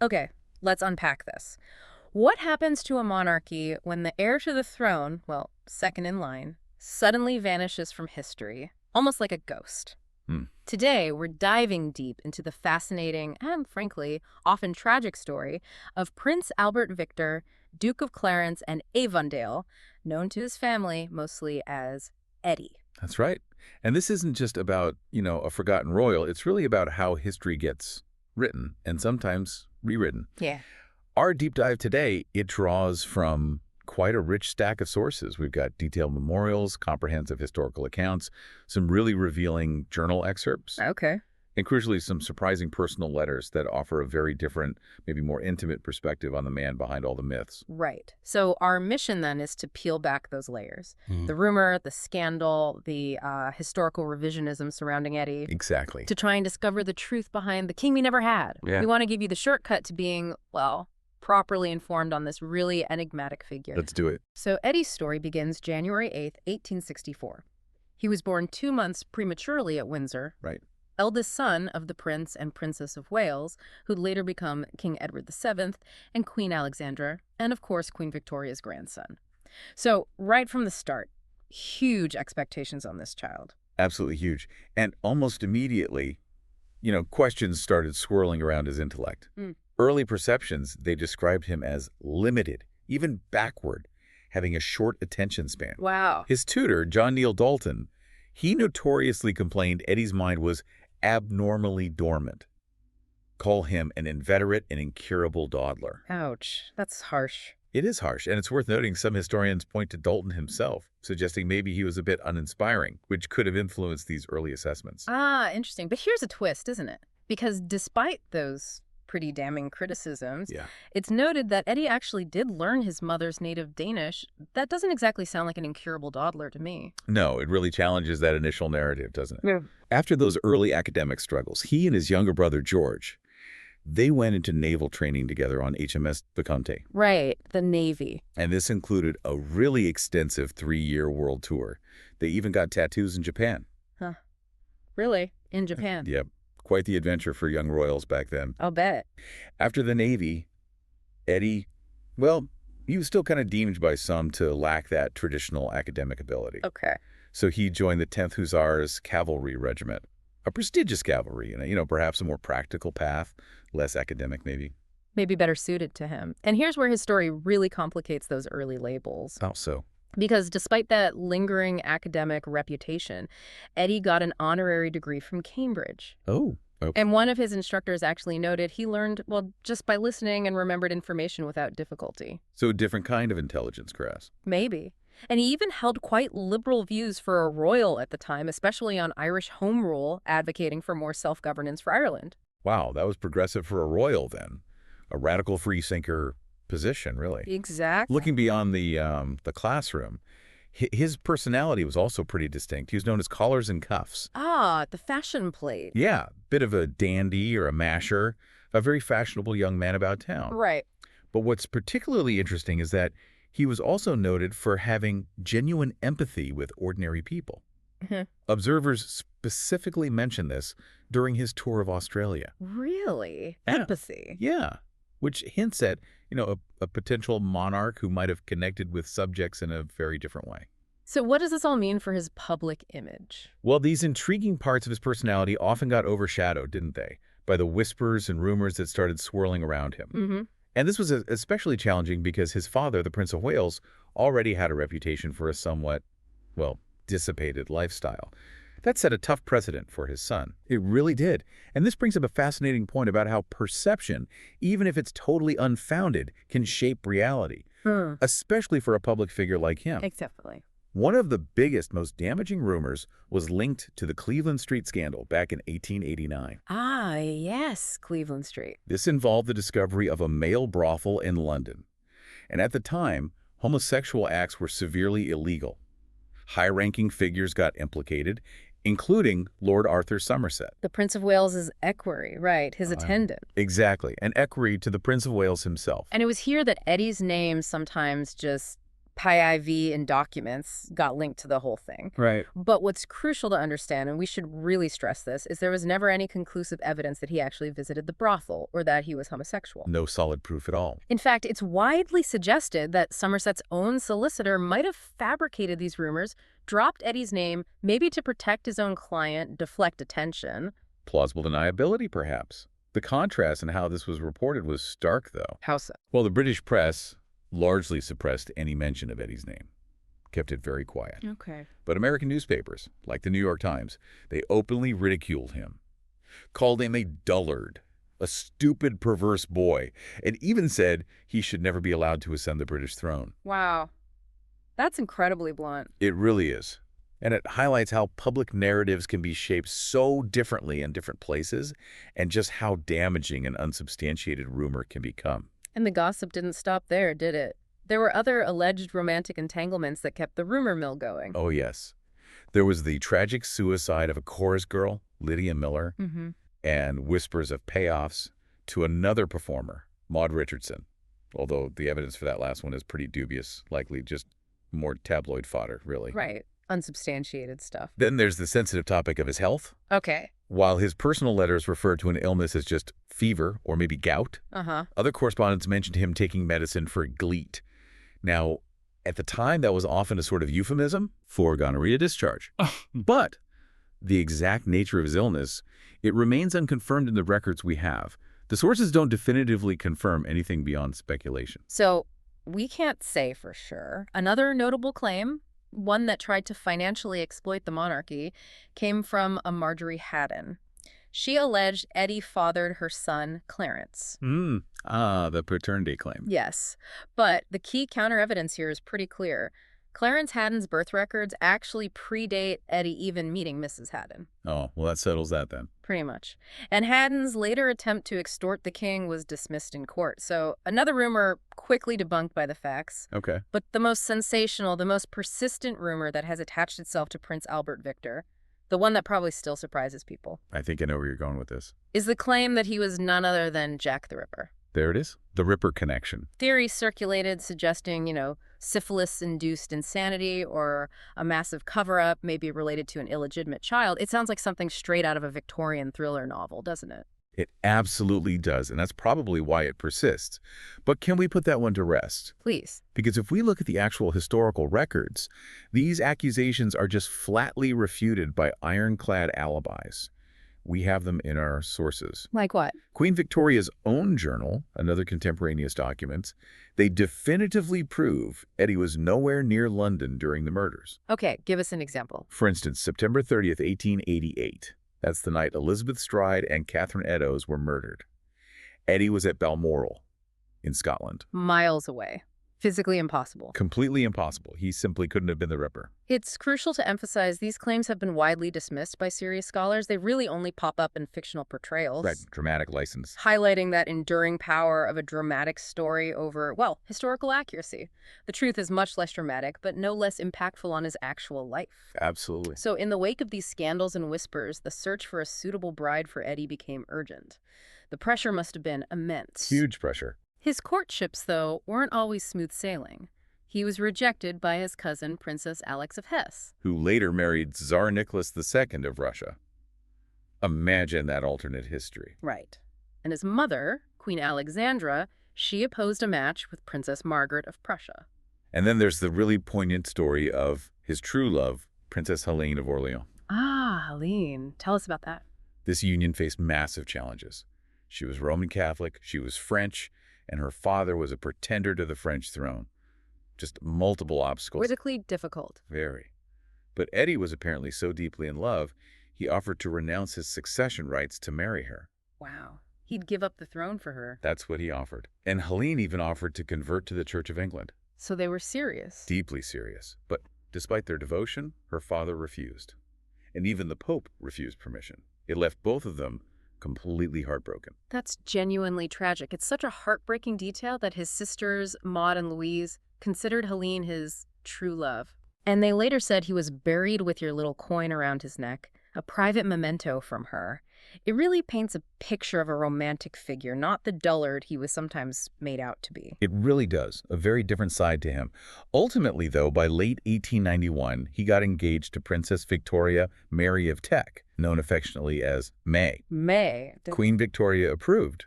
Okay, let's unpack this. What happens to a monarchy when the heir to the throne, well, second in line, suddenly vanishes from history, almost like a ghost? Hmm. Today, we're diving deep into the fascinating and, frankly, often tragic story of Prince Albert Victor, Duke of Clarence and Avondale, known to his family mostly as Eddie. That's right. And this isn't just about, a forgotten royal. It's really about how history gets written and sometimes rewritten. Yeah. Our deep dive today, it draws from quite a rich stack of sources. We've got detailed memorials, comprehensive historical accounts, some really revealing journal excerpts, Okay. and crucially, some surprising personal letters that offer a very different, maybe more intimate perspective on the man behind all the myths. Right. So our mission then is to peel back those layers. Mhm. The rumor, the scandal, the historical revisionism surrounding Eddie, Exactly. to try and discover the truth behind the king we never had. Yeah. We want to give you the shortcut to being, well, properly informed on this really enigmatic figure. Let's do it. So Eddie's story begins January 8th, 1864. He was born 2 months prematurely at Windsor, Right. eldest son of the Prince and Princess of Wales, who'd later become King Edward VII and Queen Alexandra, and of course Queen Victoria's grandson. So right from the start, huge expectations on this child. Absolutely huge. And almost immediately, questions started swirling around his intellect. Mm. Early perceptions, they described him as limited, even backward, having a short attention span. Wow. His tutor, John Neal Dalton, he notoriously complained Eddie's mind was abnormally dormant. Call him an inveterate and incurable dawdler. Ouch. That's harsh. It is harsh, and it's worth noting some historians point to Dalton himself, suggesting maybe he was a bit uninspiring, which could have influenced these early assessments. Ah, interesting. But here's a twist, isn't it? Because despite those pretty damning criticisms, Yeah. it's noted that Eddie actually did learn his mother's native Danish. That doesn't exactly sound like an incurable dawdler to me. No, it really challenges that initial narrative, doesn't it? Yeah. After those early academic struggles, he and his younger brother, George, they went into naval training together on HMS Vicomte. Right, the Navy. And this included a really extensive 3-year world tour. They even got tattoos in Japan. Huh. Really? In Japan? Yep. Quite the adventure for young royals back then. I'll bet. After the Navy, Eddie, well, he was still kind of deemed by some to lack that traditional academic ability. Okay. So he joined the 10th Hussars Cavalry Regiment, a prestigious cavalry, and perhaps a more practical path, less academic maybe. Maybe better suited to him. And here's where his story really complicates those early labels. How so? Because despite that lingering academic reputation, Eddie got an honorary degree from Cambridge. Oh, okay. And one of his instructors actually noted he learned, well, just by listening and remembered information without difficulty. So a different kind of intelligence, Grass. Maybe. And he even held quite liberal views for a royal at the time, especially on Irish home rule, advocating for more self-governance for Ireland. Wow, that was progressive for a royal then. A radical freethinker position, really. Exactly. Looking beyond the classroom, his personality was also pretty distinct. He was known as collars and cuffs. Ah, the fashion plate. Yeah, bit of a dandy or a masher, a very fashionable young man about town. Right. But what's particularly interesting is that he was also noted for having genuine empathy with ordinary people. Mhm. Observers specifically mention this during his tour of Australia. Really? Yeah. Empathy. Yeah, which hints at, a potential monarch who might have connected with subjects in a very different way. So what does this all mean for his public image? Well, these intriguing parts of his personality often got overshadowed, didn't they, by the whispers and rumors that started swirling around him. Mm-hmm. And this was especially challenging because his father, the Prince of Wales, already had a reputation for a somewhat, well, dissipated lifestyle. That set a tough precedent for his son. It really did. And this brings up a fascinating point about how perception, even if it's totally unfounded, can shape reality, especially for a public figure like him. Exactly. One of the biggest, most damaging rumors was linked to the Cleveland Street scandal back in 1889. Ah, yes, Cleveland Street. This involved the discovery of a male brothel in London. And at the time, homosexual acts were severely illegal. High-ranking figures got implicated, including Lord Arthur Somerset. The Prince of Wales's equerry, right, his attendant. Exactly, an equerry to the Prince of Wales himself. And it was here that Eddie's name sometimes just PIV in documents got linked to the whole thing. Right. But what's crucial to understand, and we should really stress this, is there was never any conclusive evidence that he actually visited the brothel or that he was homosexual. No solid proof at all. In fact, it's widely suggested that Somerset's own solicitor might have fabricated these rumors, dropped Eddie's name, maybe to protect his own client, deflect attention. Plausible deniability, perhaps. The contrast in how this was reported was stark, though. How so? Well, the British press largely suppressed any mention of Eddie's name, kept it very quiet. Okay. But American newspapers, like the New York Times, they openly ridiculed him, called him a dullard, a stupid, perverse boy, and even said he should never be allowed to ascend the British throne. Wow. That's incredibly blunt. It really is. And it highlights how public narratives can be shaped so differently in different places and just how damaging an unsubstantiated rumor can become. And the gossip didn't stop there, did it? There were other alleged romantic entanglements that kept the rumor mill going. Oh, yes. There was the tragic suicide of a chorus girl, Lydia Miller, and whispers of payoffs to another performer, Maud Richardson, although the evidence for that last one is pretty dubious, likely just more tabloid fodder, really. Right. Unsubstantiated stuff. Then there's the sensitive topic of his health. Okay. While his personal letters refer to an illness as just fever or maybe gout, other correspondents mentioned him taking medicine for gleet. Now, at the time, that was often a sort of euphemism for gonorrhea discharge. But the exact nature of his illness, it remains unconfirmed in the records we have. The sources don't definitively confirm anything beyond speculation. So we can't say for sure. Another notable claim, one that tried to financially exploit the monarchy, came from a Marjorie Haddon. She alleged Eddie fathered her son, Clarence. The paternity claim. Yes, but the key counter-evidence here is pretty clear. Clarence Haddon's birth records actually predate Eddie even meeting Mrs. Haddon. Oh, well, that settles that then. Pretty much. And Haddon's later attempt to extort the king was dismissed in court. So another rumor quickly debunked by the facts. Okay. But the most sensational, the most persistent rumor that has attached itself to Prince Albert Victor, the one that probably still surprises people, I think I know where you're going with this. is the claim that he was none other than Jack the Ripper. There it is. The Ripper connection. Theories circulated suggesting, syphilis-induced insanity or a massive cover-up, maybe related to an illegitimate child. It sounds like something straight out of a Victorian thriller novel, doesn't it? It absolutely does, and that's probably why it persists. But can we put that one to rest? Please. Because if we look at the actual historical records, these accusations are just flatly refuted by ironclad alibis. We have them in our sources. Like what? Queen Victoria's own journal, another contemporaneous document, they definitively prove Eddie was nowhere near London during the murders. Okay, give us an example. For instance, September 30th, 1888. That's the night Elizabeth Stride and Catherine Eddowes were murdered. Eddie was at Balmoral in Scotland. Miles away. Physically impossible. Completely impossible. He simply couldn't have been the Ripper. It's crucial to emphasize these claims have been widely dismissed by serious scholars. They really only pop up in fictional portrayals. Right, dramatic license. Highlighting that enduring power of a dramatic story over, well, historical accuracy. The truth is much less dramatic, but no less impactful on his actual life. Absolutely. So in the wake of these scandals and whispers, the search for a suitable bride for Eddie became urgent. The pressure must have been immense. Huge pressure. His courtships, though, weren't always smooth sailing. He was rejected by his cousin, Princess Alex of Hesse, who later married Tsar Nicholas II of Russia. Imagine that alternate history. Right. And his mother, Queen Alexandra, she opposed a match with Princess Margaret of Prussia. And then there's the really poignant story of his true love, Princess Helene of Orleans. Ah, Helene. Tell us about that. This union faced massive challenges. She was Roman Catholic, she was French, and her father was a pretender to the French throne. Just multiple obstacles. Politically difficult. Very. But Eddie was apparently so deeply in love, he offered to renounce his succession rights to marry her. Wow. He'd give up the throne for her. That's what he offered. And Helene even offered to convert to the Church of England. So they were serious. Deeply serious. But despite their devotion, her father refused. And even the Pope refused permission. It left both of them completely heartbroken. That's genuinely tragic. It's such a heartbreaking detail that his sisters, Maud and Louise, considered Helene his true love. And they later said he was buried with your little coin around his neck, a private memento from her. It really paints a picture of a romantic figure, not the dullard he was sometimes made out to be. It really does. A very different side to him. Ultimately, though, by late 1891, he got engaged to Princess Victoria Mary of Teck, known affectionately as May. May. Queen Victoria approved.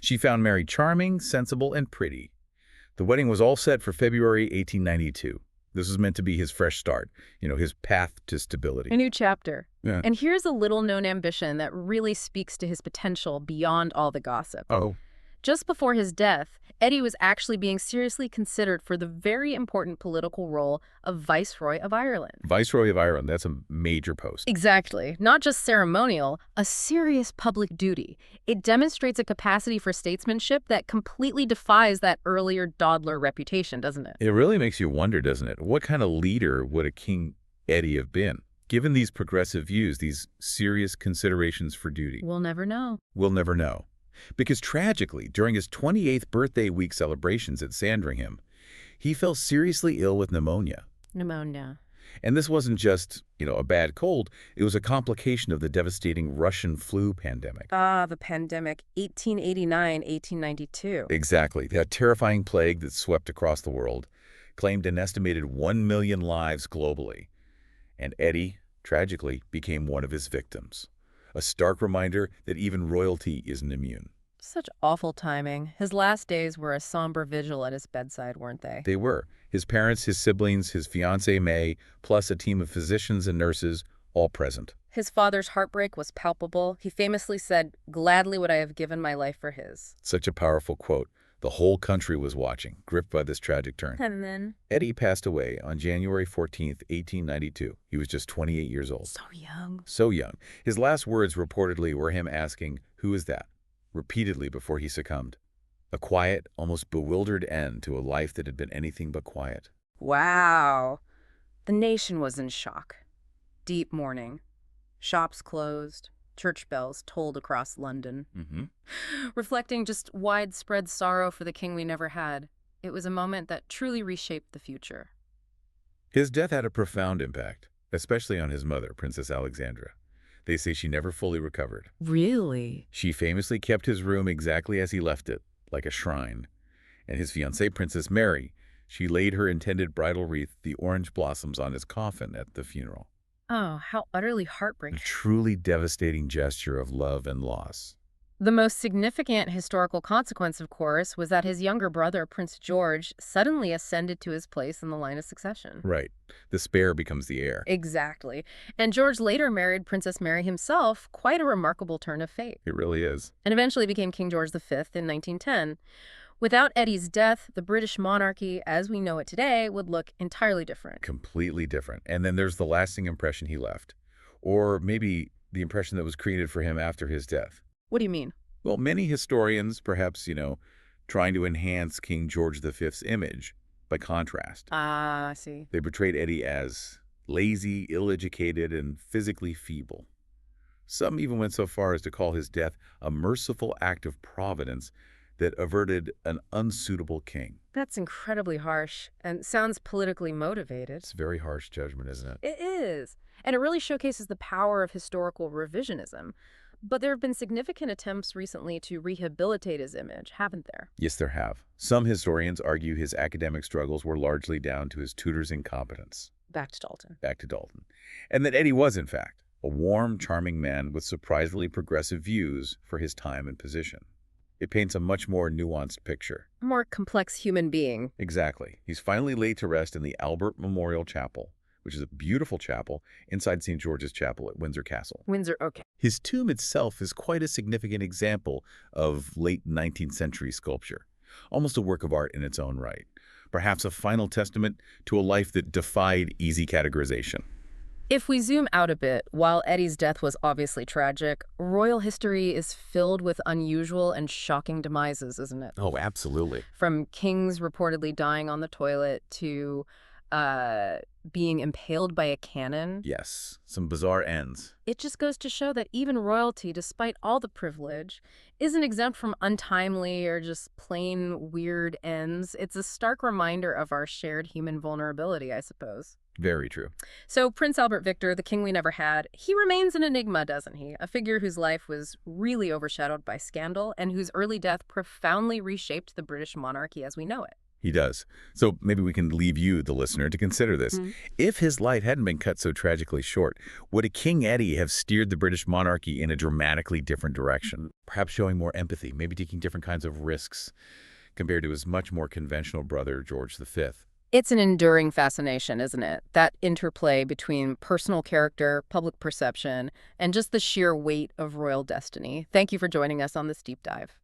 She found Mary charming, sensible, and pretty. The wedding was all set for February 1892. This was meant to be his fresh start, his path to stability. A new chapter. Yeah. And here's a little-known ambition that really speaks to his potential beyond all the gossip. Oh. Just before his death, Eddie was actually being seriously considered for the very important political role of Viceroy of Ireland. Viceroy of Ireland, that's a major post. Exactly. Not just ceremonial, a serious public duty. It demonstrates a capacity for statesmanship that completely defies that earlier dawdler reputation, doesn't it? It really makes you wonder, doesn't it? What kind of leader would a King Eddie have been? Given these progressive views, these serious considerations for duty. We'll never know. We'll never know. Because tragically, during his 28th birthday week celebrations at Sandringham, he fell seriously ill with pneumonia. Pneumonia. And this wasn't just, a bad cold. It was a complication of the devastating Russian flu pandemic. Ah, the pandemic, 1889, 1892. Exactly. That terrifying plague that swept across the world claimed an estimated 1 million lives globally. And Eddie, tragically, became one of his victims. A stark reminder that even royalty isn't immune. Such awful timing. His last days were a somber vigil at his bedside, weren't they? They were. His parents, his siblings, his fiancée May, plus a team of physicians and nurses, all present. His father's heartbreak was palpable. He famously said, "Gladly would I have given my life for his." Such a powerful quote. The whole country was watching, gripped by this tragic turn. And then? Eddie passed away on January 14th, 1892. He was just 28 years old. So young. So young. His last words reportedly were him asking, "Who is that?" repeatedly before he succumbed. A quiet, almost bewildered end to a life that had been anything but quiet. Wow. The nation was in shock. Deep mourning. Shops closed. Church bells tolled across London. Reflecting just widespread sorrow for the king we never had. It was a moment that truly reshaped the future. His death had a profound impact, especially on his mother, Princess Alexandra. They say she never fully recovered. Really? She famously kept his room exactly as he left it, like a shrine. And his fiancée, Princess Mary, she laid her intended bridal wreath, the orange blossoms, on his coffin at the funeral. Oh, how utterly A heartbreaking. truly devastating gesture of love and loss. The most significant historical consequence, of course, was that his younger brother, Prince George, suddenly ascended to his place in the line of succession. Right. The spare becomes the heir. Exactly. And George later married Princess Mary himself, quite a remarkable turn of fate, It really is. and eventually became King George V in 1910. Without Eddie's death, the British monarchy, as we know it today, would look entirely different. Completely different. And then there's the lasting impression he left. Or maybe the impression that was created for him after his death. What do you mean? Well, many historians, perhaps, trying to enhance King George V's image by contrast. Ah, I see. They portrayed Eddie as lazy, ill-educated, and physically feeble. Some even went so far as to call his death a merciful act of providence that averted an unsuitable king. That's incredibly harsh and sounds politically motivated. It's a very harsh judgment, isn't it? It is. And it really showcases the power of historical revisionism. But there have been significant attempts recently to rehabilitate his image, haven't there? Yes, there have. Some historians argue his academic struggles were largely down to his tutor's incompetence. Back to Dalton. Back to Dalton. And that Eddie was, in fact, a warm, charming man with surprisingly progressive views for his time and position. It paints a much more nuanced picture. A more complex human being. Exactly. He's finally laid to rest in the Albert Memorial Chapel, which is a beautiful chapel inside St. George's Chapel at Windsor Castle. Windsor, okay. His tomb itself is quite a significant example of late 19th century sculpture, almost a work of art in its own right, perhaps a final testament to a life that defied easy categorization. If we zoom out a bit, while Eddie's death was obviously tragic, royal history is filled with unusual and shocking demises, isn't it? Oh, absolutely. From kings reportedly dying on the toilet to being impaled by a cannon. Yes, some bizarre ends. It just goes to show that even royalty, despite all the privilege, isn't exempt from untimely or just plain weird ends. It's a stark reminder of our shared human vulnerability, I suppose. Very true. So Prince Albert Victor, the king we never had, he remains an enigma, doesn't he? A figure whose life was really overshadowed by scandal and whose early death profoundly reshaped the British monarchy as we know it. He does. So maybe we can leave you, the listener, to consider this. If his life hadn't been cut so tragically short, would a King Eddie have steered the British monarchy in a dramatically different direction? Perhaps showing more empathy, maybe taking different kinds of risks compared to his much more conventional brother, George V. It's an enduring fascination, isn't it? That interplay between personal character, public perception, and just the sheer weight of royal destiny. Thank you for joining us on this deep dive.